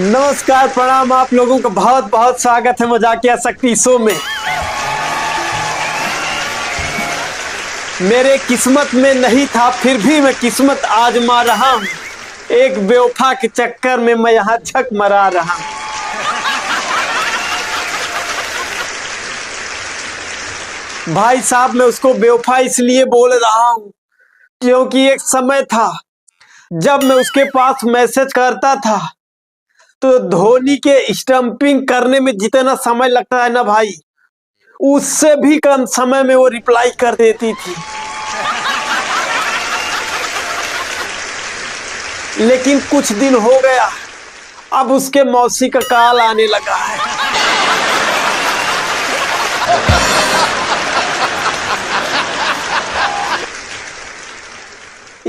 नमस्कार, प्रणाम। आप लोगों का बहुत बहुत स्वागत है मजाकिया शक्ति शो में। मेरे किस्मत में नहीं था, फिर भी मैं किस्मत आजमा रहा हूँ। एक बेवफा के चक्कर में मैं यहाँ छक मरा रहा हूँ। भाई साहब, मैं उसको बेवफा इसलिए बोल रहा हूँ क्योंकि एक समय था जब मैं उसके पास मैसेज करता था तो धोनी के स्टंपिंग करने में जितना समय लगता है ना भाई, उससे भी कम समय में वो रिप्लाई कर देती थी। लेकिन कुछ दिन हो गया, अब उसके मौसी का कॉल आने लगा है।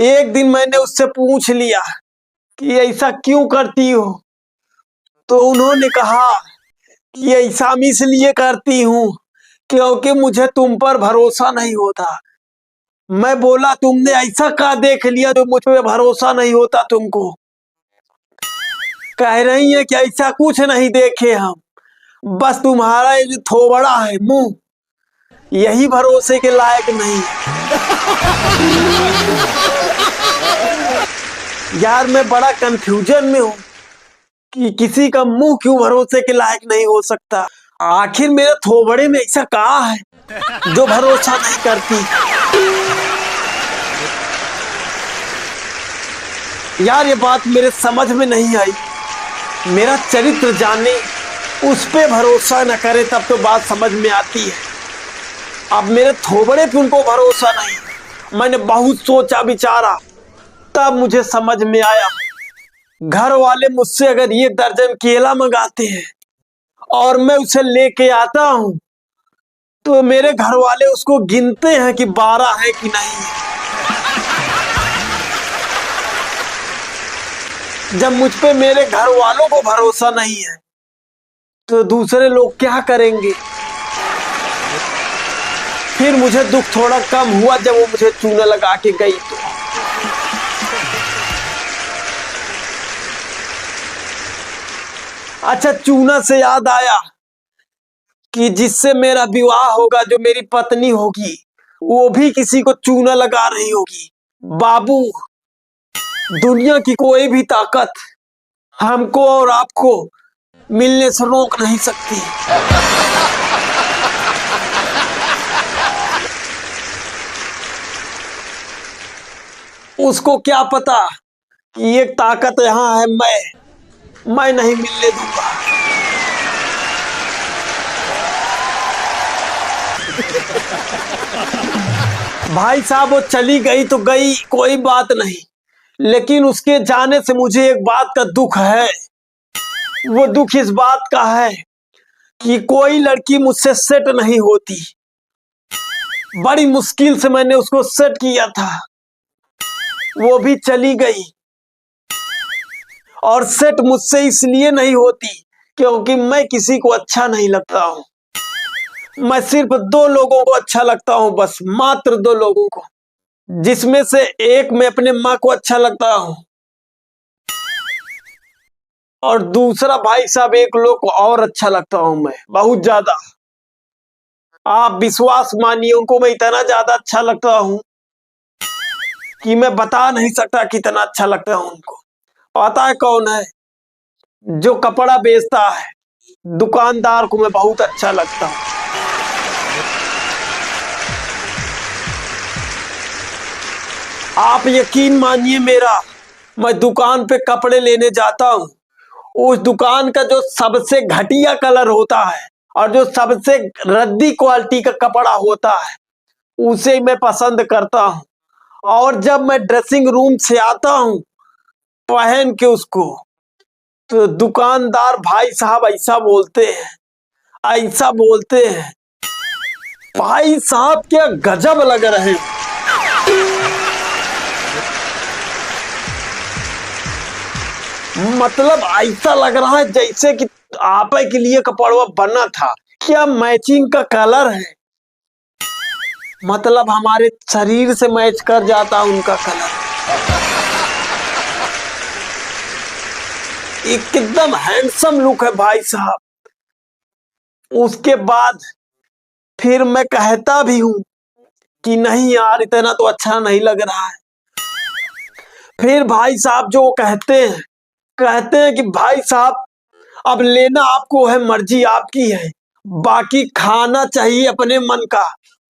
एक दिन मैंने उससे पूछ लिया कि ऐसा क्यों करती हो, तो उन्होंने कहा कि ऐसा मैं इसलिए करती हूँ क्योंकि मुझे तुम पर भरोसा नहीं होता। मैं बोला, तुमने ऐसा क्या देख लिया जो मुझ पे भरोसा नहीं होता तुमको? कह रही है कि ऐसा कुछ नहीं देखे हम, बस तुम्हारा ये जो थोबड़ा है मुंह, यही भरोसे के लायक नहीं यार, मैं बड़ा कंफ्यूजन में हूँ कि किसी का मुंह क्यों भरोसे के लायक नहीं हो सकता। आखिर मेरे थोबड़े में ऐसा कहा है जो भरोसा नहीं करती। यार, ये बात मेरे समझ में नहीं आई। मेरा चरित्र जाने, उस पे भरोसा न करे तब तो बात समझ में आती है। अब मेरे थोबड़े पे उनको भरोसा नहीं। मैंने बहुत सोचा विचारा, तब मुझे समझ में आया, घर वाले मुझसे अगर ये दर्जन केला मंगाते हैं और मैं उसे लेके आता हूं तो मेरे घर वाले उसको गिनते हैं कि 12 है कि नहीं। जब मुझ पे मेरे घर वालों को भरोसा नहीं है तो दूसरे लोग क्या करेंगे? फिर मुझे दुख थोड़ा कम हुआ जब वो मुझे चूना लगा के गई तो। अच्छा, चूना से याद आया कि जिससे मेरा विवाह होगा, जो मेरी पत्नी होगी, वो भी किसी को चूना लगा रही होगी। बाबू, दुनिया की कोई भी ताकत हमको और आपको मिलने से रोक नहीं सकती। उसको क्या पता कि एक ताकत यहाँ है, मैं नहीं मिलने दूंगा। भाई साहब, वो चली गई तो गई, कोई बात नहीं, लेकिन उसके जाने से मुझे एक बात का दुख है। वो दुख इस बात का है कि कोई लड़की मुझसे सेट नहीं होती। बड़ी मुश्किल से मैंने उसको सेट किया था, वो भी चली गई। और सेट मुझसे इसलिए नहीं होती क्योंकि मैं किसी को अच्छा नहीं लगता हूं। मैं सिर्फ 2 लोगों को अच्छा लगता हूं, बस मात्र 2 लोगों को, जिसमें से एक मैं अपने माँ को अच्छा लगता हूं और दूसरा भाई साहब एक लोग को और अच्छा लगता हूं मैं, बहुत ज्यादा। आप विश्वास मानिए, उनको मैं इतना ज्यादा अच्छा लगता हूं कि मैं बता नहीं सकता कितना अच्छा लगता हूं उनको। पता है कौन है? जो कपड़ा बेचता है, दुकानदार को मैं बहुत अच्छा लगता हूं। आप यकीन मानिए मेरा, मैं दुकान पे कपड़े लेने जाता हूं, उस दुकान का जो सबसे घटिया कलर होता है और जो सबसे रद्दी क्वालिटी का कपड़ा होता है, उसे मैं पसंद करता हूं। और जब मैं ड्रेसिंग रूम से आता हूं पहन के उसको, तो दुकानदार भाई साहब ऐसा बोलते हैं, भाई साहब क्या गजब लग रहे हैं। मतलब ऐसा लग रहा है जैसे कि आप के लिए कपड़ा बना था। क्या मैचिंग का कलर है, मतलब हमारे शरीर से मैच कर जाता उनका कलर। एकदम हैंडसम लुक है भाई साहब। उसके बाद फिर मैं कहता भी हूं कि नहीं यार इतना तो अच्छा नहीं लग रहा है। फिर भाई साहब जो कहते हैं कि भाई साहब अब लेना आपको है, मर्जी आपकी है, बाकी खाना चाहिए अपने मन का,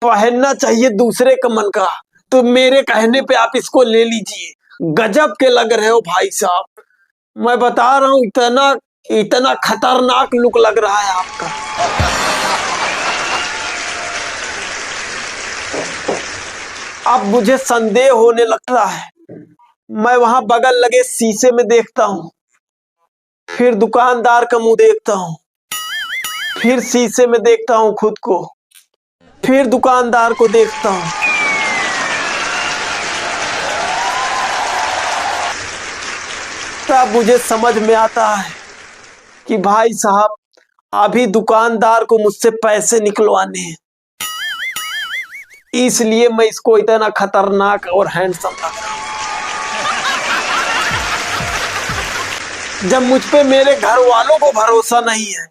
पहनना चाहिए दूसरे का मन का। तो मेरे कहने पे आप इसको ले लीजिए। गजब के लग रहे हो भाई साहब, मैं बता रहा हूँ, इतना इतना खतरनाक लुक लग रहा है आपका। अब मुझे संदेह होने लगता है। मैं वहां बगल लगे शीशे में देखता हूँ, फिर दुकानदार का मुंह देखता हूँ, फिर शीशे में देखता हूँ खुद को, फिर दुकानदार को देखता हूँ। तब मुझे समझ में आता है कि भाई साहब अभी दुकानदार को मुझसे पैसे निकलवाने हैं, इसलिए मैं इसको इतना खतरनाक और हैंडसम लग रहा हूं। जब मुझ पे मेरे घर वालों को भरोसा नहीं है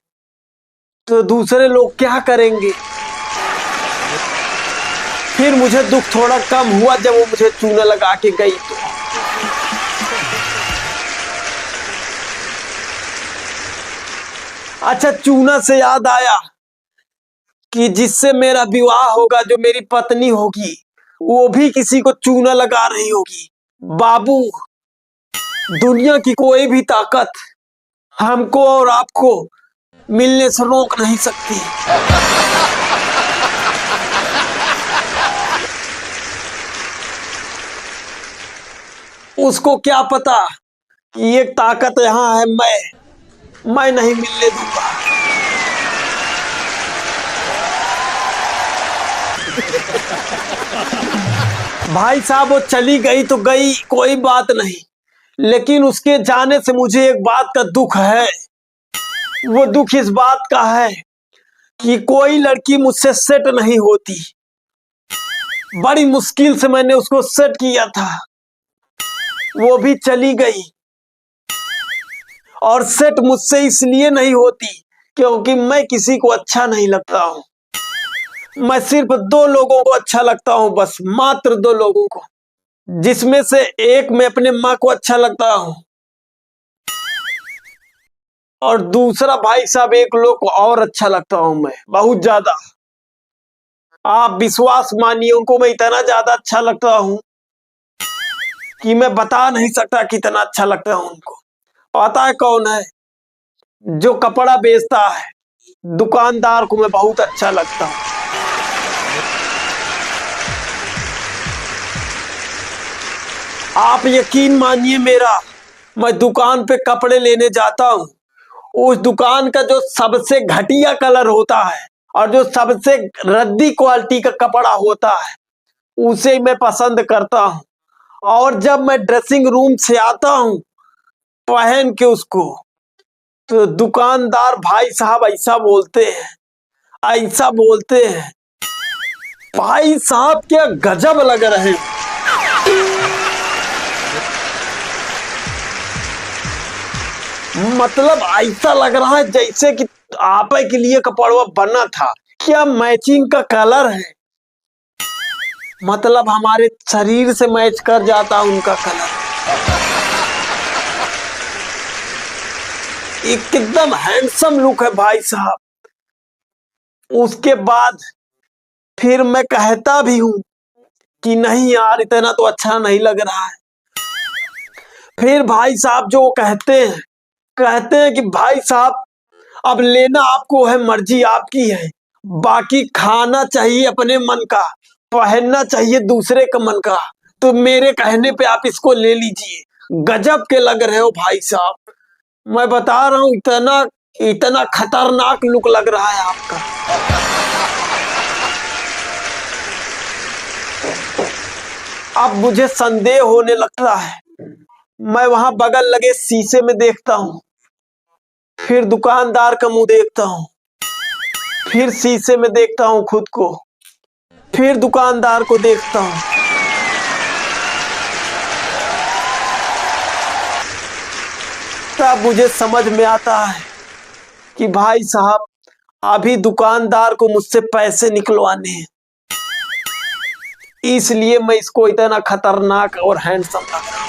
तो दूसरे लोग क्या करेंगे। फिर मुझे दुख थोड़ा कम हुआ जब वो मुझे चूना लगा के गई तो। अच्छा, चूना से याद आया कि जिससे मेरा विवाह होगा, जो मेरी पत्नी होगी, वो भी किसी को चूना लगा रही होगी। बाबू, दुनिया की कोई भी ताकत हमको और आपको मिलने से रोक नहीं सकती। उसको क्या पता कि एक ताकत यहाँ है, मैं नहीं मिलने दूंगा। भाई साहब वो चली गई तो गई, कोई बात नहीं, लेकिन उसके जाने से मुझे एक बात का दुख है। वो दुख इस बात का है कि कोई लड़की मुझसे सेट नहीं होती। बड़ी मुश्किल से मैंने उसको सेट किया था, वो भी चली गई। और सेट मुझसे इसलिए नहीं होती क्योंकि मैं किसी को अच्छा नहीं लगता हूं। मैं सिर्फ दो लोगों को अच्छा लगता हूं, बस मात्र दो लोगों को, जिसमें से एक मैं अपने माँ को अच्छा लगता हूं और दूसरा भाई साहब एक लोग को और अच्छा लगता हूं मैं, बहुत ज्यादा। आप विश्वास मानिए, उनको मैं इतना ज्यादा अच्छा लगता हूं कि मैं बता नहीं सकता कितना अच्छा लगता हूं उनको। पता है कौन है? जो कपड़ा बेचता है, दुकानदार को मैं बहुत अच्छा लगता हूं। आप यकीन मानिए मेरा, मैं दुकान पे कपड़े लेने जाता हूं, उस दुकान का जो सबसे घटिया कलर होता है और जो सबसे रद्दी क्वालिटी का कपड़ा होता है, उसे मैं पसंद करता हूं। और जब मैं ड्रेसिंग रूम से आता हूं पहन के उसको, तो दुकानदार भाई साहब ऐसा बोलते हैं, भाई साहब क्या गजब लग रहे हैं। मतलब ऐसा लग रहा है जैसे कि आप के लिए कपड़वा बना था। क्या मैचिंग का कलर है, मतलब हमारे शरीर से मैच कर जाता उनका कलर। एकदम हैंडसम लुक है भाई साहब। उसके बाद फिर मैं कहता भी हूं कि नहीं यार इतना तो अच्छा नहीं लग रहा है। फिर भाई साहब जो कहते हैं कि भाई साहब अब लेना आपको है, मर्जी आपकी है, बाकी खाना चाहिए अपने मन का, पहनना चाहिए दूसरे का मन का। तो मेरे कहने पे आप इसको ले लीजिए। गजब के लग रहे हो भाई साहब, मैं बता रहा हूं, इतना खतरनाक लुक लग रहा है आपका। अब मुझे संदेह होने लगता है। मैं वहां बगल लगे शीशे में देखता हूं, फिर दुकानदार का मुंह देखता हूं, फिर शीशे में देखता हूं खुद को, फिर दुकानदार को देखता हूं। तब मुझे समझ में आता है कि भाई साहब अभी दुकानदार को मुझसे पैसे निकलवाने हैं, इसलिए मैं इसको इतना खतरनाक और हैंडसम लग रहा हूं।